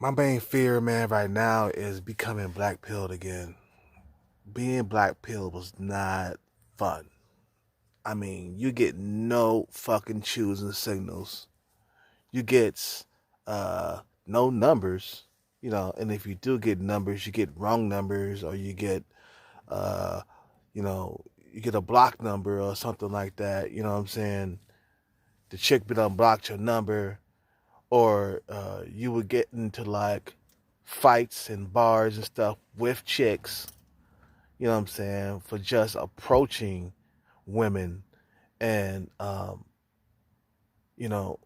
My main fear, man, right now is becoming black pilled again. Being black pilled was not fun. I mean, you get no fucking choosing signals. You get no numbers, and if you do get numbers, you get wrong numbers or you get uh you know, you get a block number or something like that, you know what I'm saying? The chick be done blocked your number, or you would get into like fights and bars and stuff with chicks, you know what I'm saying, for just approaching women. And, you know,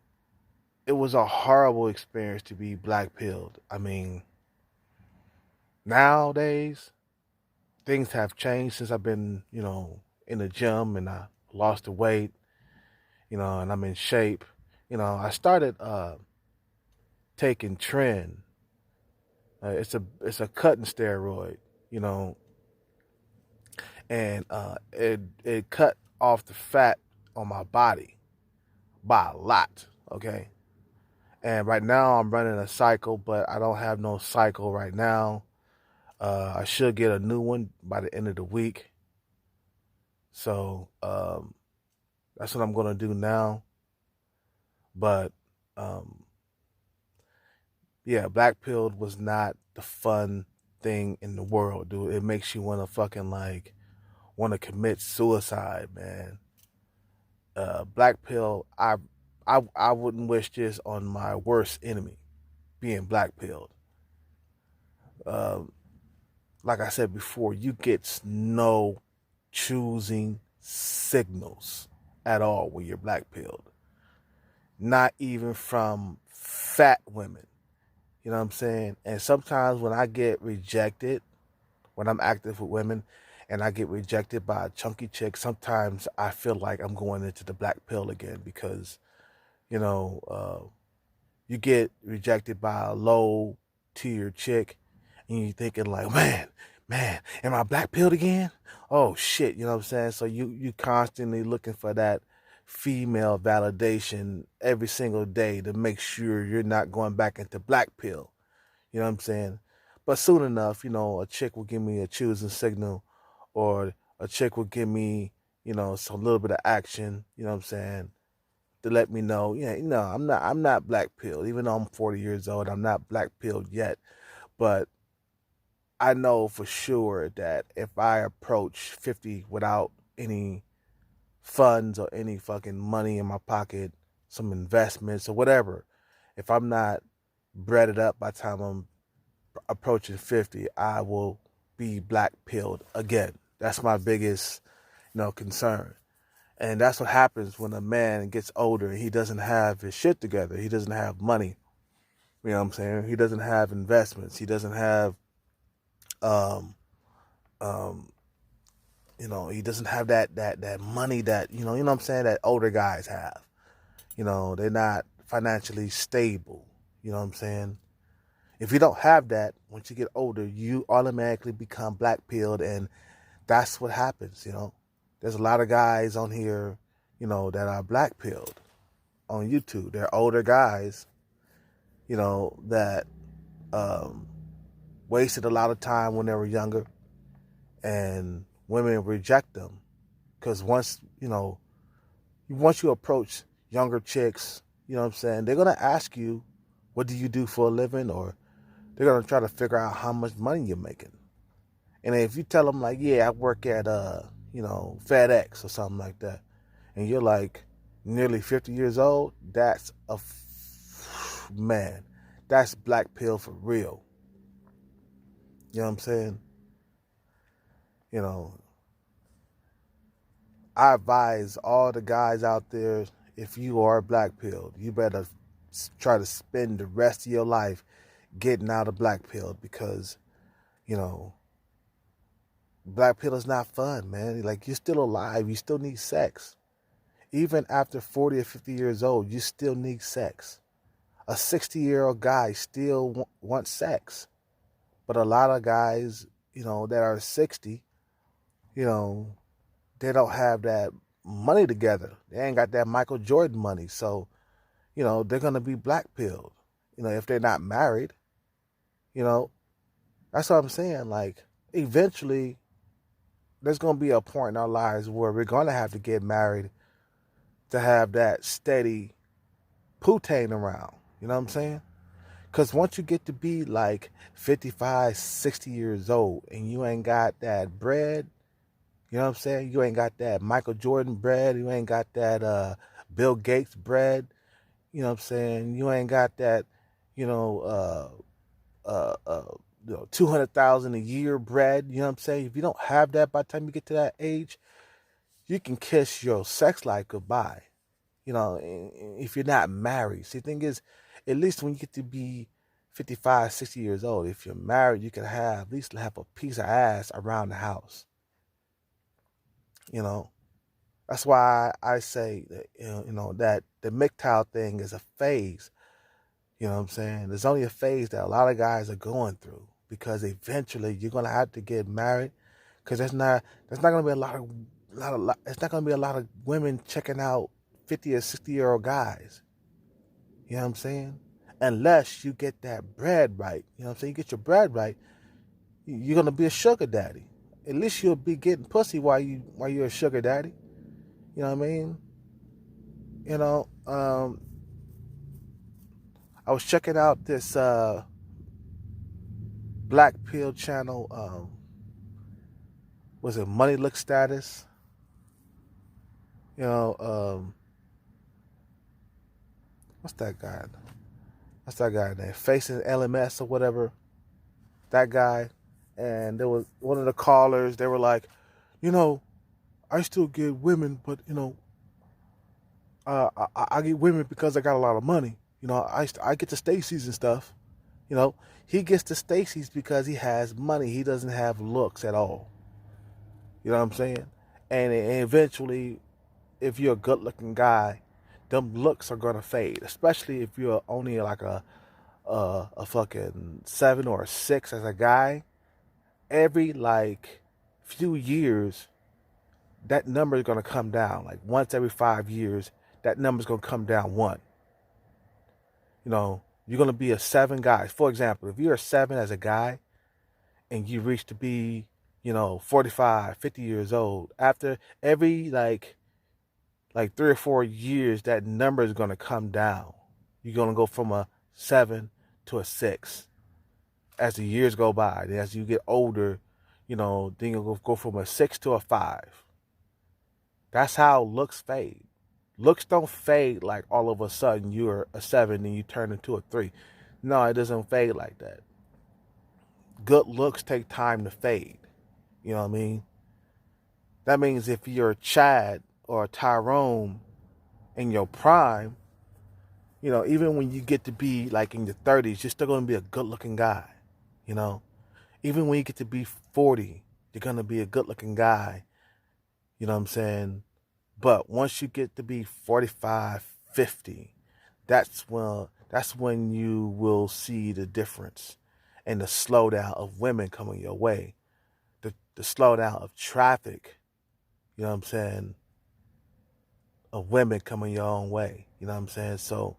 it was a horrible experience to be black pilled. I mean, nowadays, things have changed since I've been, in the gym and I lost the weight, and I'm in shape. I started taking Tren. It's a cutting steroid, you know, and it cut off the fat on my body by a lot. Okay, and right now I'm running a cycle, but I don't have no cycle right now. I should get a new one by the end of the week. So that's what I'm gonna do now. But um, yeah, black pilled was not the fun thing in the world, dude. It makes you want to fucking like want to commit suicide, man. Black pill, I wouldn't wish this on my worst enemy, being black pilled. Um, like I said before, you get no choosing signals at all when you're black pilled. Not even from fat women. You know what I'm saying? And sometimes when I get rejected, when I'm active with women and I get rejected by a chunky chick, sometimes I feel like I'm going into the black pill again because, you know, you get rejected by a low tier chick and you're thinking like, man, am I black pilled again? Oh shit, you know what I'm saying? So you constantly looking for that female validation every single day to make sure you're not going back into black pill. You know what I'm saying? But soon enough, a chick will give me a choosing signal, or a chick will give me, some little bit of action, you know what I'm saying, to let me know, yeah, I'm not black pilled. Even though I'm 40 years old, I'm not black pilled yet. But I know for sure that if I approach 50 without any funds or any fucking money in my pocket, some investments or whatever, if I'm not breaded up by the time I'm approaching 50, I will be black pilled again. That's my biggest, concern. And that's what happens when a man gets older and he doesn't have his shit together. He doesn't have money. You know what I'm saying? He doesn't have investments. He doesn't have, um, um, he doesn't have that money that, you know what I'm saying, that older guys have. They're not financially stable. You know what I'm saying? If you don't have that, once you get older, you automatically become black pilled, and that's what happens. There's a lot of guys on here, that are black pilled on YouTube. They're older guys, that um, wasted a lot of time when they were younger, and women reject them because once you approach younger chicks, you know what I'm saying, they're gonna ask you, "What do you do for a living?" or they're gonna try to figure out how much money you're making. And if you tell them like, "Yeah, I work at FedEx or something like that," and you're like nearly 50 years old, that's man, that's black pill for real. You know what I'm saying? You know, I advise all the guys out there, if you are black pilled, you better try to spend the rest of your life getting out of black pill because, you know, black pill is not fun, man. Like, you're still alive. You still need sex. Even after 40 or 50 years old, you still need sex. A 60-year-old guy still wants sex. But a lot of guys, that are 60, you know, they don't have that money together. They ain't got that Michael Jordan money. So, they're going to be black pilled, if they're not married. You know, that's what I'm saying. Like, eventually, there's going to be a point in our lives where we're going to have to get married to have that steady putane around. You know what I'm saying? Because once you get to be like 55, 60 years old and you ain't got that bread, you know what I'm saying? You ain't got that Michael Jordan bread. You ain't got that Bill Gates bread. You know what I'm saying? You ain't got that, you know, 200,000 a year bread. You know what I'm saying? If you don't have that by the time you get to that age, you can kiss your sex life goodbye. You know, if you're not married. See, the thing is, at least when you get to be 55, 60 years old, if you're married, you can have at least have a piece of ass around the house. You know, that's why I say that, that the MGTOW thing is a phase. You know what I'm saying? There's only a phase that a lot of guys are going through because eventually you're gonna have to get married because there's not gonna be it's not gonna be a lot of women checking out 50 or 60-year-old guys. You know what I'm saying? Unless you get that bread right. You know what I'm saying? You get your bread right, you're gonna be a sugar daddy. At least you'll be getting pussy while you're a sugar daddy. You know what I mean? You know, I was checking out this Black Pill channel. Was it Money Look Status? You know, what's that guy? What's that guy name? Facing LMS or whatever. That guy. And there was one of the callers. They were like, you know, I still get women, but you know, I get women because I got a lot of money. You know, I get the Stacy's and stuff. You know, he gets the Stacy's because he has money. He doesn't have looks at all. You know what I'm saying? And eventually, if you're a good-looking guy, them looks are gonna fade. Especially if you're only like a fucking 7 or a 6 as a guy. Every like few years, that number is gonna come down. Like once every 5 years, that number is gonna come down one. You know, you're gonna be a 7 guy. For example, if you're a 7 as a guy, and you reach to be, 45, 50 years old, after every like 3 or 4 years, that number is going to come down. You're going to go from a 7 to a 6 as the years go by. And as you get older, then you'll go from a 6 to a 5. That's how looks fade. Looks don't fade like all of a sudden you're a 7 and you turn into a 3. No, it doesn't fade like that. Good looks take time to fade. You know what I mean? That means if you're a Chad or a Tyrone in your prime, even when you get to be like in your 30s, you're still going to be a good looking guy. You know, even when you get to be 40, you're going to be a good looking guy. You know what I'm saying? But once you get to be 45, 50, that's when you will see the difference and the slowdown of women coming your way, the slowdown of traffic. You know what I'm saying? Of women coming your own way. You know what I'm saying? So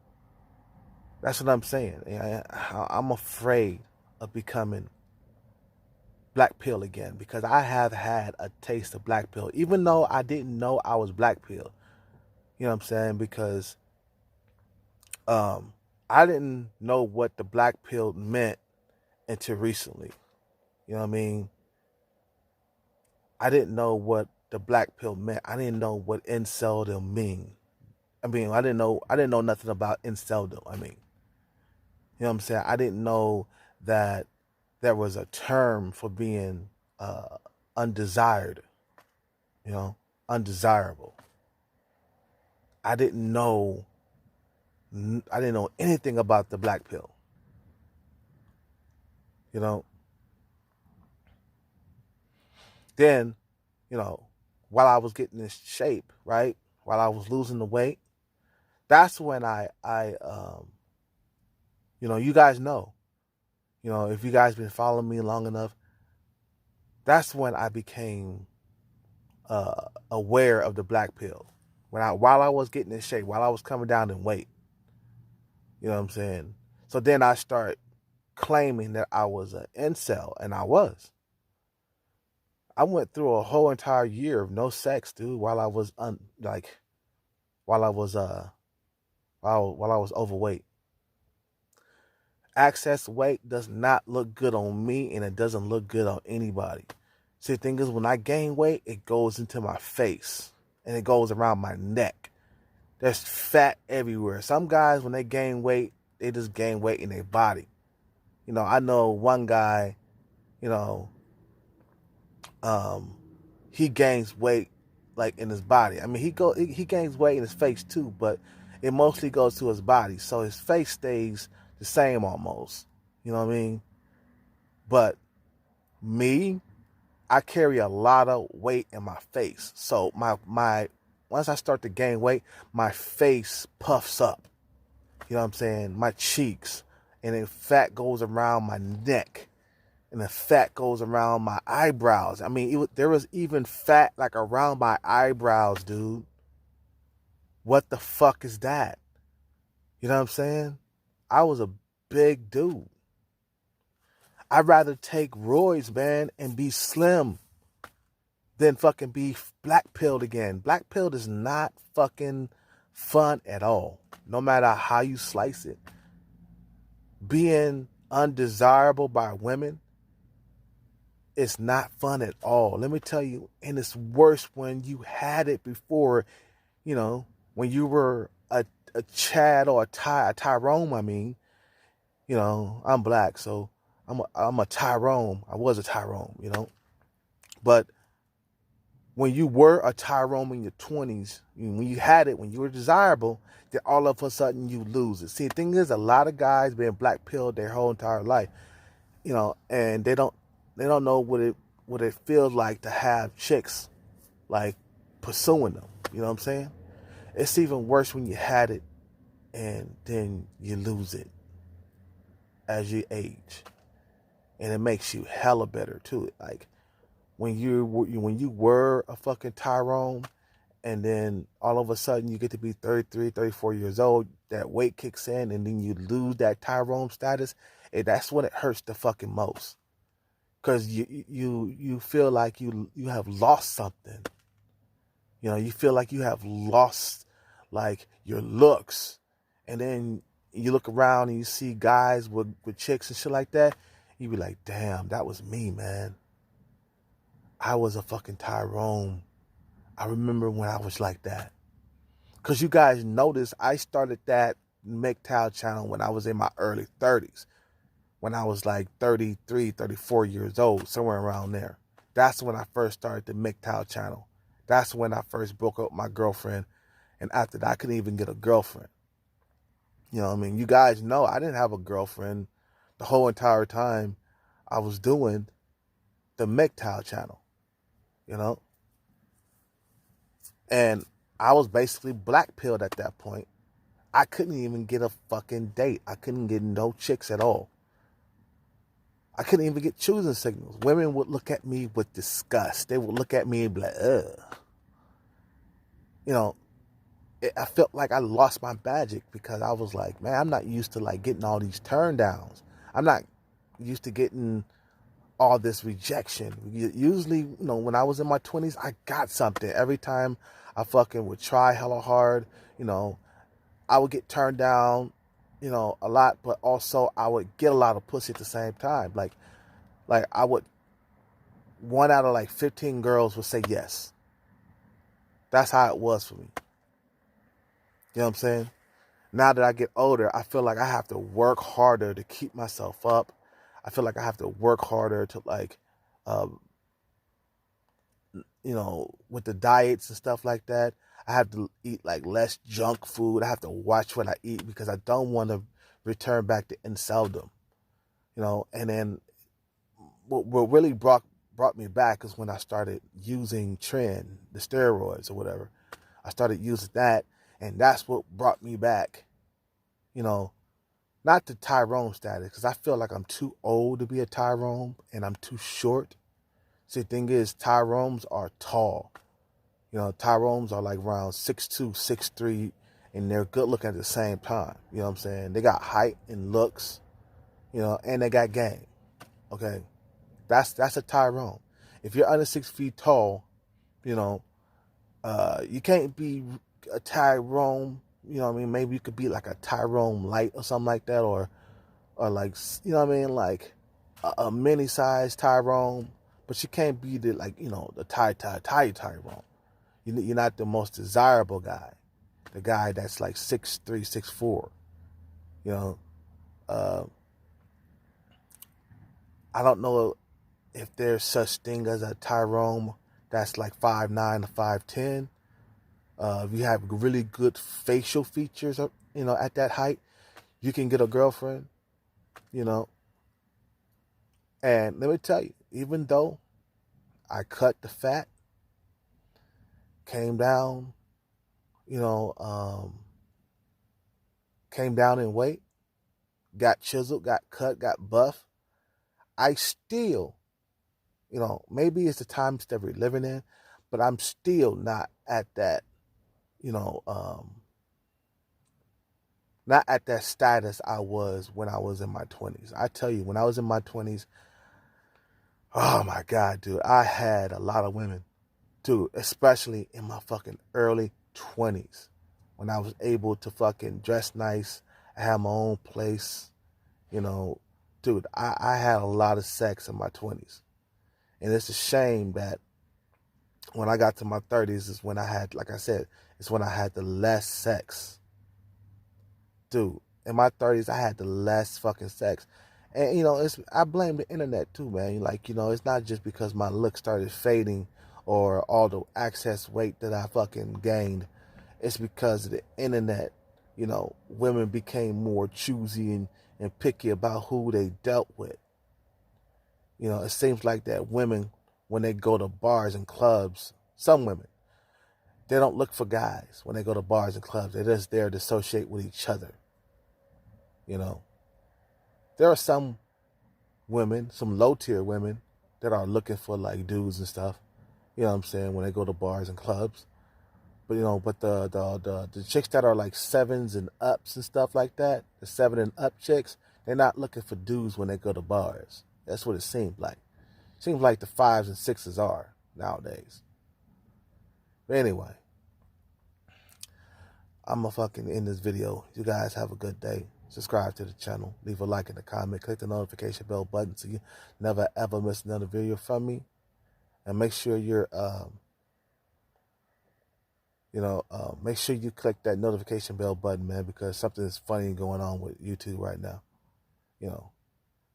that's what I'm saying. I'm afraid of becoming black pill again because I have had a taste of black pill, even though I didn't know I was black pill. You know what I'm saying? Because I didn't know what the black pill meant until recently. You know what I mean? I didn't know what the black pill meant. I didn't know what inceldom mean. I didn't know nothing about inceldom. You know what I'm saying? I didn't know that there was a term for being undesired, undesirable. I didn't know anything about the black pill. You know. Then, while I was getting in shape, right? While I was losing the weight, that's when you guys know, if you guys been following me long enough, that's when I became aware of the black pill. While I was getting in shape, while I was coming down in weight, you know what I'm saying? So then I start claiming that I was an incel, and I was. I went through a whole entire year of no sex, dude, while I was while I was while I was overweight. Excess weight does not look good on me, and it doesn't look good on anybody. See, the thing is, when I gain weight, it goes into my face and it goes around my neck. There's fat everywhere. Some guys, when they gain weight, they just gain weight in their body. You know, I know one guy, you know, he gains weight like in his body. I mean, he gains weight in his face too, but it mostly goes to his body. So his face stays the same almost. You know what I mean? But me, I carry a lot of weight in my face. So my once I start to gain weight, my face puffs up. You know what I'm saying? My cheeks. And then fat goes around my neck. And the fat goes around my eyebrows. I mean, there was even fat like around my eyebrows, dude. What the fuck is that? You know what I'm saying? I was a big dude. I'd rather take roids, man, and be slim than fucking be black pilled again. Black pilled is not fucking fun at all. No matter how you slice it. Being undesirable by women, it's not fun at all. Let me tell you, and it's worse when you had it before, you know, when you were a Chad or a Tyrone, I mean. You know, I'm black, so I'm a Tyrone. I was a Tyrone, you know. But when you were a Tyrone in your 20s, when you had it, when you were desirable, then all of a sudden you lose it. See, the thing is, a lot of guys been black pilled their whole entire life, you know, and they don't know what it feels like to have chicks like pursuing them. You know what I'm saying? It's even worse when you had it and then you lose it as you age, and it makes you hella better too. Like when you were a fucking Tyrone, and then all of a sudden you get to be 33, 34 years old, that weight kicks in, and then you lose that Tyrone status, and that's when it hurts the fucking most. Because you feel like you have lost something. You know, you feel like you have lost like your looks. And then you look around and you see guys with chicks and shit like that. You be like, damn, that was me, man. I was a fucking Tyrone. I remember when I was like that. Because you guys notice I started that MGTOW channel when I was in my early 30s. When I was like 33, 34 years old, somewhere around there. That's when I first started the MGTOW channel. That's when I first broke up with my girlfriend. And after that, I couldn't even get a girlfriend. You know what I mean? You guys know I didn't have a girlfriend the whole entire time I was doing the MGTOW channel. You know? And I was basically black pilled at that point. I couldn't even get a fucking date. I couldn't get no chicks at all. I couldn't even get choosing signals. Women would look at me with disgust. They would look at me and be like, ugh. You know, I felt like I lost my magic because I was like, man, I'm not used to like getting all these turn downs. I'm not used to getting all this rejection. Usually, you know, when I was in my 20s, I got something. Every time I fucking would try hella hard, you know, I would get turned down, you know, a lot, but also I would get a lot of pussy at the same time. Like I would, one out of like 15 girls would say yes. That's how it was for me. You know what I'm saying? Now that I get older, I feel like I have to work harder to keep myself up. I feel like I have to work harder to like, you know, with the diets and stuff like that. I have to eat like less junk food. I have to watch what I eat because I don't want to return back to inceldom. You know, and then what really brought me back is when I started using Tren, the steroids or whatever. I started using that, and that's what brought me back. You know, not the Tyrone status, because I feel like I'm too old to be a Tyrone, and I'm too short. See, the thing is, Tyrones are tall. You know, Tyrones are like around 6'2", 6'3", and they're good looking at the same time. You know what I'm saying? They got height and looks. and they got game. Okay, that's a Tyrone. If you're under 6 feet tall, you know, you can't be a Tyrone. You know what I mean? Maybe you could be like a Tyrone light or something like that, or like, you know what I mean, like a mini size Tyrone. But you can't be the, like, the Tyrone. You're not the most desirable guy, the guy that's like 6'3", 6'4". You know, uh, I don't know if there's such thing as a Tyrone that's like 5'9" to 5'10". If you have really good facial features, at that height, you can get a girlfriend, you know. And let me tell you, even though I cut the fat, came down, you know, came down in weight, got chiseled, got cut, got buff, I still, maybe it's the times that we're living in, but I'm still not at that, you know, not at that status I was when I was in my 20s. I tell you, when I was in my 20s, oh my God, dude, I had a lot of women, dude, especially in my fucking early 20s, when I was able to fucking dress nice, I had my own place, dude, I had a lot of sex in my 20s. And it's a shame that when I got to my 30s is when I had, like I said, it's when I had the less sex. Dude, in my 30s, I had the less fucking sex. And, I blame the internet too, man. Like, it's not just because my look started fading or all the excess weight that I fucking gained. It's because of the internet. Women became more choosy and picky about who they dealt with. It seems like that women, when they go to bars and clubs, some women, they don't look for guys when they go to bars and clubs. They're just there to associate with each other. There are some women, some low-tier women, that are looking for like dudes and stuff. You know what I'm saying? When they go to bars and clubs. But but the chicks that are like sevens and ups and stuff like that, the 7 and up chicks, they're not looking for dudes when they go to bars. That's what it seems like. Seems like the 5s and 6s are nowadays. But anyway, I'm gonna fucking end this video. You guys have a good day. Subscribe to the channel. Leave a like in the comment. Click the notification bell button so you never ever miss another video from me. And make sure make sure you click that notification bell button, man, because something is funny going on with YouTube right now.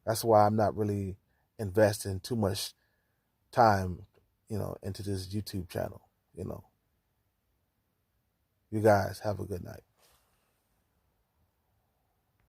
That's why I'm not really investing too much time, into this YouTube channel. You guys have a good night.